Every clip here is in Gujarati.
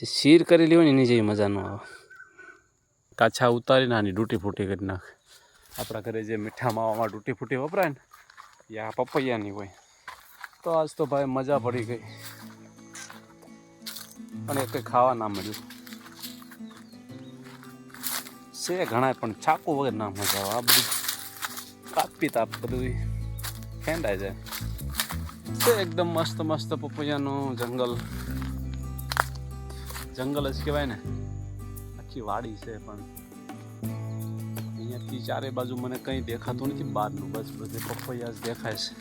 જે શીર કરેલી હોય ને એની જેવી મજા ન આવે. કાછા ઉતારીને આની ડૂટી ફૂટી કરી નાખે. આપણા ઘરે જે મીઠા માવામાં ડૂટી ફૂટી વપરાય ને એ આ પપૈયાની હોય. તો આજ તો ભાઈ મજા પડી ગઈ, પણ એ કંઈ ખાવા ના મળ્યું છે. ઘણા પણ ચાકુ વગર ના મજા આવે. આ બધું કાપી તાપ બધું ફેંડાઈ જાય છે. એકદમ મસ્ત મસ્ત પપૈયાનું જંગલ જ કહેવાય ને. આખી વાડી છે, પણ અહીંયાથી ચારે બાજુ મને કંઈ દેખાતું નથી બહારનું. બસ બધે પપૈયા જ દેખાય છે.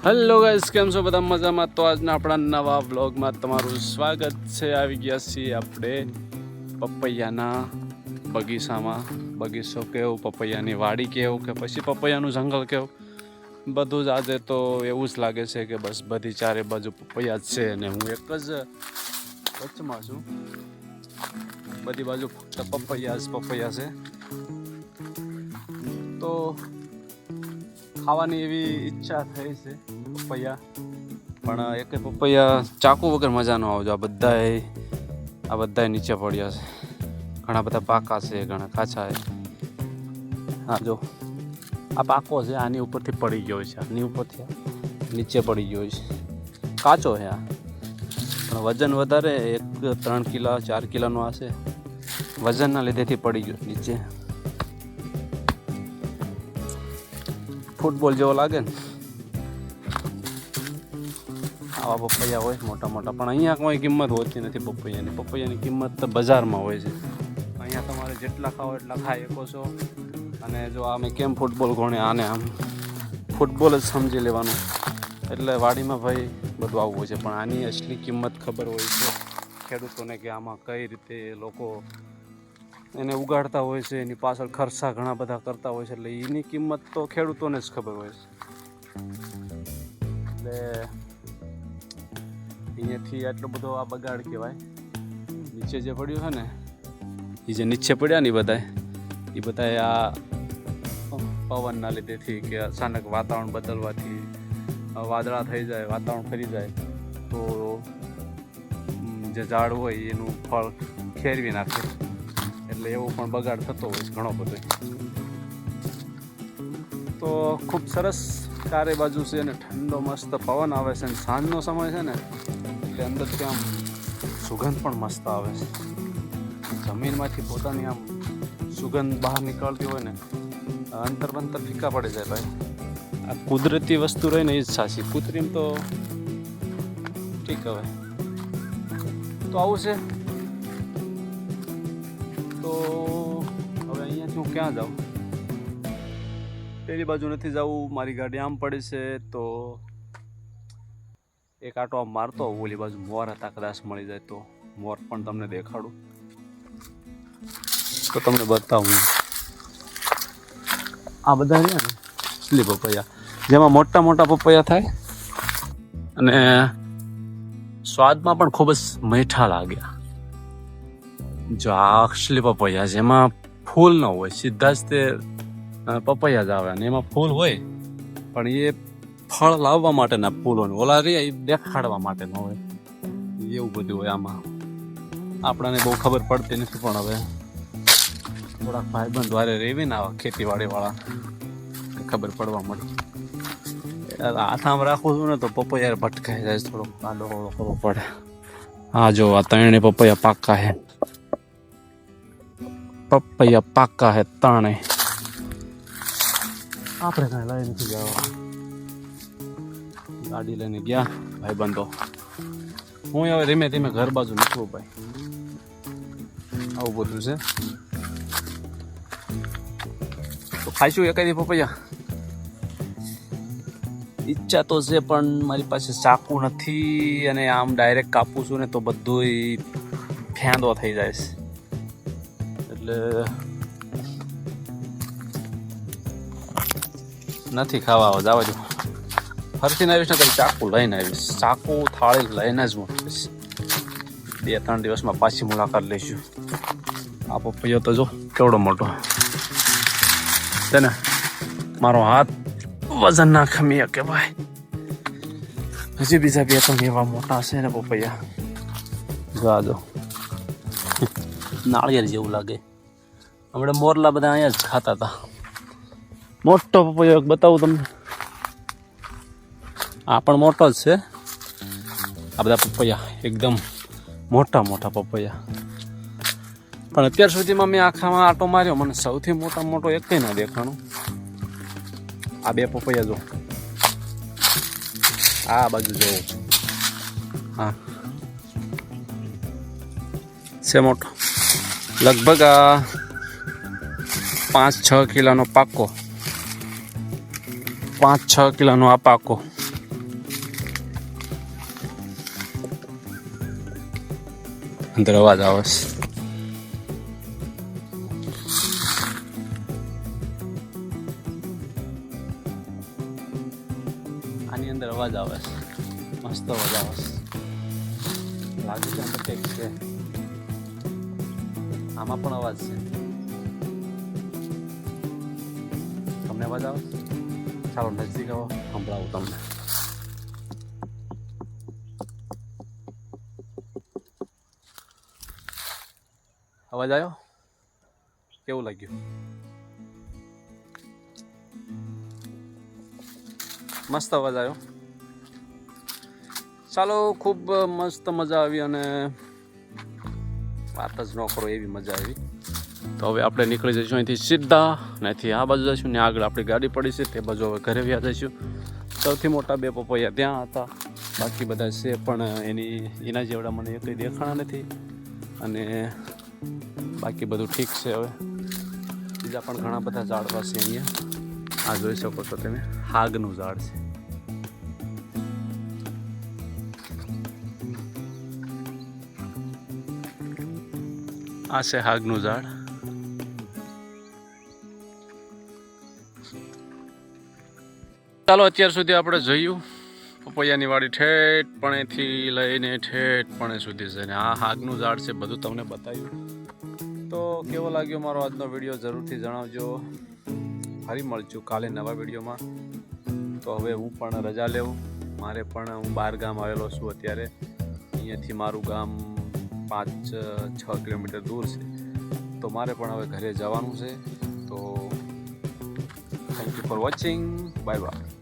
હેલો ગાઈસ, કેમ છો બધા? મજામાં? તો આજના આપણા નવા વ્લોગમાં તમારું સ્વાગત છે. આવી ગયા છીએ આપણે પપૈયાના બગીચામાં. બગીચો કેવું, પપૈયાની વાડી કેવું, કે પછી પપૈયાનું જંગલ કેવું, બધું જ આજે તો એવું જ લાગે છે કે બસ બધી ચારે બાજુ પપૈયા જ છે અને હું એક જ વચમાં છું. બધી બાજુ ફક્ત પપૈયા છે. તો ખાવાની એવી ઈચ્છા થઈ છે પપૈયા, પણ એક પપૈયા ચાકુ વગર મજા ન આવજો. આ બધા નીચે પડ્યા છે. ઘણા બધા પાકા છે, ઘણા કાચા છે. હા જો આ પાકો છે, આની ઉપરથી પડી ગયો છે, આની ઉપરથી નીચે પડી ગયો છે. કાચો છે આ, પણ વજન વધારે 3 કિલા 4 કિલાનો હશે. વજનના લીધેથી પડી ગયો નીચે. ફૂટબોલ જેવો લાગે ને આવા પપૈયા હોય મોટા મોટા, પણ અહીંયા કોઈ કિંમત હોતી નથી પપૈયાની. પપૈયાની કિંમત તો બજારમાં હોય છે. અહીંયા તમારે જેટલા ખાઓ એટલા ખાઈ શકો છો. અને જો આમે કેમ ફૂટબોલ ગણે, આને આમ ફૂટબોલ જ સમજી લેવાનું. એટલે વાડીમાં ભાઈ બધું આવું હોય છે, પણ આની અસલી કિંમત ખબર હોય છે ખેડૂતોને, કે આમાં કઈ રીતે લોકો એને ઉગાડતા હોય છે, એની પાછળ ખર્ચા ઘણા બધા કરતા હોય છે. એટલે એની કિંમત તો ખેડૂતોને જ ખબર હોય છે. એટલે અહીંયાથી આટલો બધો આ બગાડ કહેવાય. નીચે જે પડ્યું છે ને, એ જે નીચે પડ્યા ને એ બધા આ પવનના લીધેથી, કે અચાનક વાતાવરણ બદલવાથી વાદળા થઈ જાય, વાતાવરણ ફરી જાય તો જે ઝાડ હોય એનું ફળ ખેરવી નાખે. એટલે એવો પણ બગાડ થતો હોય છે ઘણો બધો. તો ખૂબ સરસ ચારે બાજુ છે અને ઠંડો મસ્ત પવન આવે છે. અને સાંજનો સમય છે ને, એટલે અંદરથી આમ સુગંધ પણ મસ્ત આવે છે. જમીનમાંથી પોતાની આમ સુગંધ બહાર નીકળતી હોય ને, અંતર ફીકા પડી જાય ભાઈ. આ કુદરતી વસ્તુ રહી ને એ જ સાચી. કૃત્રિમ તો ઠીક. હવે તો આવું છે. તો હવે અહીંયાથી હું ક્યાં જાઉં? પેલી બાજુ નથી જવું, મારી ગાડી આમ પડી છે. તો એક આટો આમ મારતો ઓલી બાજુ મોર હતા, કદાચ મળી જાય તો મોર પણ તમને દેખાડું, તો તમને બતાવું. આ બધા રહ્યા ને અસલી પપૈયા, જેમાં મોટા મોટા પપૈયા થાય અને સ્વાદમાં પણ ખૂબ જ મીઠા લાગ્યા. જો આ અસલી પપૈયા, જેમાં ફૂલ ન હોય, સીધા જ તે પપૈયા જ આવે. અને એમાં ફૂલ હોય પણ એ ફળ લાવવા માટેના ફૂલ હોય, ઓલા રે એ દેખાડવા માટે ન હોય. એવું બધું હોય આમાં. આપણને બહુ ખબર પડતી નથી, પણ હવે થોડાક ભાઈબંધ વારે રેવી ને આવા ખેતીવાડી વાળા ખબર પડવા મળી. હાથ આમ રાખું છું ને તો પપૈયા ભટકાઈ જાય, થોડો કાંડો કરવો પડે. હા જો આ 3 પપૈયા પાકા હે. પપૈયા પાકા હે 3. આપણે કાંઈ લઈ નથી જવા. ગાડી લઈને ગયા ભાઈબંધો. હું હવે ધીમે ધીમે ઘર બાજુ નીકળું ભાઈ. આવું બધું છે. તો ખાઈશું એકાદી પપૈયા. ઈચ્છા તો છે, પણ મારી પાસે ચાકુ નથી, અને આમ ડાયરેક્ટ કાપું છું ને તો બધું ફેંદો થઈ જાય છે. એટલે નથી ખાવા. આવો જવા દો. ફરતીને આવીશ ને તો ચાકુ લઈને આવીશ. ચાકુ થાળી લઈને જ મૂકીશ. 2-3 દિવસમાં પાછી મુલાકાત લઈશું. આ પપૈયો તો જો કેવડો મોટો છે ને, મારો હાથ વજન ના ખમી શકે ભાઈ. હજી બીજા બે ત્રણ એવા મોટા છે ને પપૈયા. જોવા દો, નાળિયેર જેવું લાગે. હમણાં મોરલા બધા અહીંયા જ ખાતા હતા. મોટો પપૈયો એક બતાવું તમને. આ પણ મોટો જ છે. આ બધા પપૈયા એકદમ મોટા મોટા પપૈયા. પણ અત્યાર સુધીમાં મેં આખામાં આટો માર્યો, મને સૌથી મોટો એક કંઈ ના દેખાણું. આ બે પપૈયા જો, આ બાજુ જોવો. હા છે મોટો, લગભગ આ 5-6 કિલોનો પાકો. 5-6 કિલોનો આ પાકો. અંદર અવાજ આવે છે. આની અંદર અવાજ આવે છે, મસ્ત અવાજ આવે છે. લાગે છે અંદર કંઈક છે. આમાં પણ અવાજ છે. તમને અવાજ આવે? ચાલો નજીક આવો, સંભળાવું તમને. અવાજ આવ્યો? કેવું લાગ્યું? મસ્ત અવાજ આવ્યો. ચાલો, ખૂબ મસ્ત મજા આવી અને વાત જ ન કરો એવી મજા આવી. તો હવે આપણે નીકળી જઈશું અહીંથી સીધા, અહીંથી આ બાજુ જઈશું ને આગળ આપણી ગાડી પડી છે તે બાજુ હવે ઘરે વ્યા જઈશું. સૌથી મોટા બે પપૈયા ત્યાં હતા, બાકી બધા છે પણ એના જેવડા મને કંઈ દેખાણા નથી. અને બાકી બધું ઠીક છે. હવે બીજા પણ ઘણા બધા ઝાડવા છે અહીંયા. આ જોઈ શકો છો તમે, હાગનું ઝાડ છે. આ છે હાગનું ઝાડ. ચાલો, અત્યાર સુધી આપણે જોયું પપૈયાની વાડી ઠેઠ પણેથી લઈને ઠેઠ પણે સુધી છે ને આ હાગનું ઝાડ છે. બધું તમને બતાવ્યું. તો કેવો લાગ્યો મારો આજનો વિડીયો જરૂરથી જણાવજો. ફરી મળશું કાલે નવા વિડીયોમાં. તો હવે હું પણ રજા લેવું. મારે પણ, હું બહાર ગામ આવેલો છું અત્યારે. અહીંયાથી મારું ગામ 5-6 કિલોમીટર દૂર છે. તો મારે પણ હવે ઘરે જવાનું છે. તો thank you for watching. Bye bye.